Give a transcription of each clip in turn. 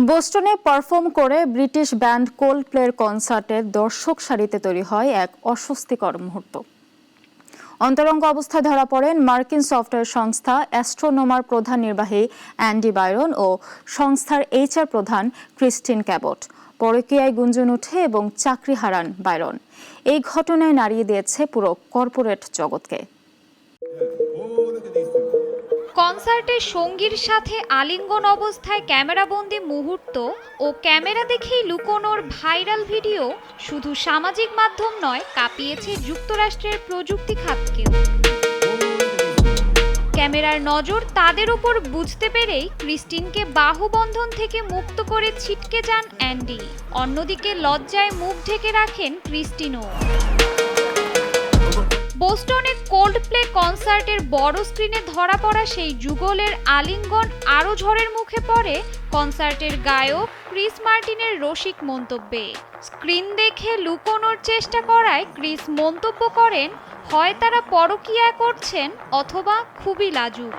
বোস্টনে perform করে British band কোল্ডপ্লের কনসার্টের দর্শক সারিতে তৈরি হয় এক অস্বস্তিকর মুহূর্ত। অন্তরঙ্গ অবস্থায় ধরা পড়েন মার্কিন সফটওয়্যার সংস্থা অ্যাস্ট্রোনোমার প্রধান নির্বাহী অ্যান্ডি বাইরন ও সংস্থার এইচআর প্রধান ক্রিস্টিন ক্যাবট। পরকীয়ায় গুঞ্জন ওঠে এবং চাকরি হারান বাইরন। এই ঘটনায় নাড়িয়ে দিয়েছে পুরো কর্পোরেট জগৎকে। কনসার্টে সঙ্গীর সাথে আলিঙ্গন অবস্থায় ক্যামেরাবন্দি মুহূর্ত ও ক্যামেরা দেখেই লুকোনোর ভাইরাল ভিডিও শুধু সামাজিক মাধ্যম নয়, কাঁপিয়েছে যুক্তরাষ্ট্রের প্রযুক্তি খাতকেও। ক্যামেরার নজর তাদের উপর বুঝতে পেরেই ক্রিস্টিনকে বাহুবন্ধন থেকে মুক্ত করে ছিটকে যান অ্যান্ডি। অন্যদিকে লজ্জায় মুখ ঢেকে রাখেন ক্রিস্টিনও। বোস্টনে কোল্ডপ্লে কনসার্টের বড় স্ক্রিনে ধরা পড়া সেই যুগলের আলিঙ্গন আরও ঝড়ের মুখে পড়ে কনসার্টের গায়ক ক্রিস মার্টিনের রসিক মন্তব্যে। স্ক্রিন দেখে লুকোনোর চেষ্টা করায় ক্রিস মন্তব্য করেন, হয় তারা পরকীয়া করছেন অথবা খুবই লাজুক।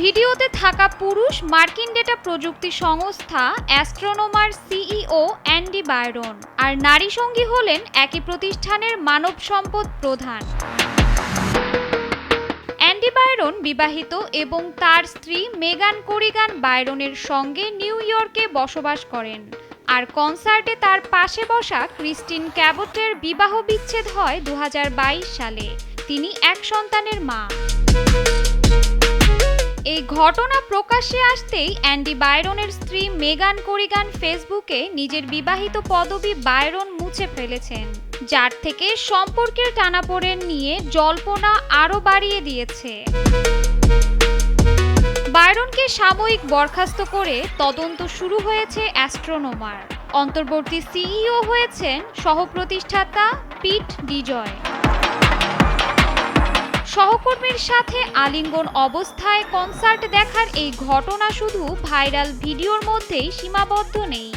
ভিডিওতে থাকা পুরুষ মার্কিন ডেটা প্রযুক্তি সংস্থা অ্যাস্ট্রোনোমার সিইও অ্যান্ডি বাইরন, আর নারী সঙ্গী হলেন একই প্রতিষ্ঠানের মানব সম্পদ প্রধান। অ্যান্ডি বাইরন বিবাহিত এবং তার স্ত্রী মেগান করিগান বাইরনের সঙ্গে নিউ ইয়র্কে বসবাস করেন। আর কনসার্টে তার পাশে বসা ক্রিস্টিন ক্যাবটের বিবাহ বিচ্ছেদ হয় 2022 সালে। তিনি এক সন্তানের মা। এই ঘটনা প্রকাশ্যে আসতেই অ্যান্ডি বাইরনের স্ত্রী মেগান করিগান ফেসবুকে নিজের বিবাহিত পদবি বাইরন মুছে ফেলেছেন, যার থেকে সম্পর্কের টানাপোড়েন নিয়ে জল্পনা আরও বাড়িয়ে দিয়েছে। বাইরনকে সাময়িক বরখাস্ত করে তদন্ত শুরু হয়েছে অ্যাস্ট্রোনোমার। অন্তর্বর্তী সিইও হয়েছেন সহ-প্রতিষ্ঠাতা পিট ডিজয়। সহকর্মীর সাথে আলিঙ্গন অবস্থায় কনসার্ট দেখার এই ঘটনা শুধু ভাইরাল ভিডিওর মধ্যেই সীমাবদ্ধ নেই,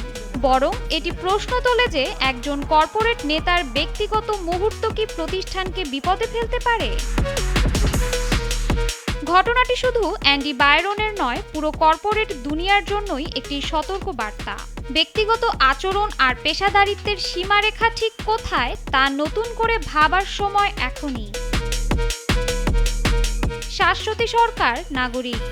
বরং এটি প্রশ্ন তোলে যে একজন কর্পোরেট নেতার ব্যক্তিগত মুহূর্ত কি প্রতিষ্ঠানকে বিপদে ফেলতে পারে। ঘটনাটি শুধু অ্যান্ডি বাইরনের নয়, পুরো কর্পোরেট দুনিয়ার জন্যই একটি সতর্ক বার্তা। ব্যক্তিগত আচরণ আর পেশাদারিত্বের সীমারেখা ঠিক কোথায় তা নতুন করে ভাবার সময় এখনই। শাশ্বতী সরকার, নাগরিক।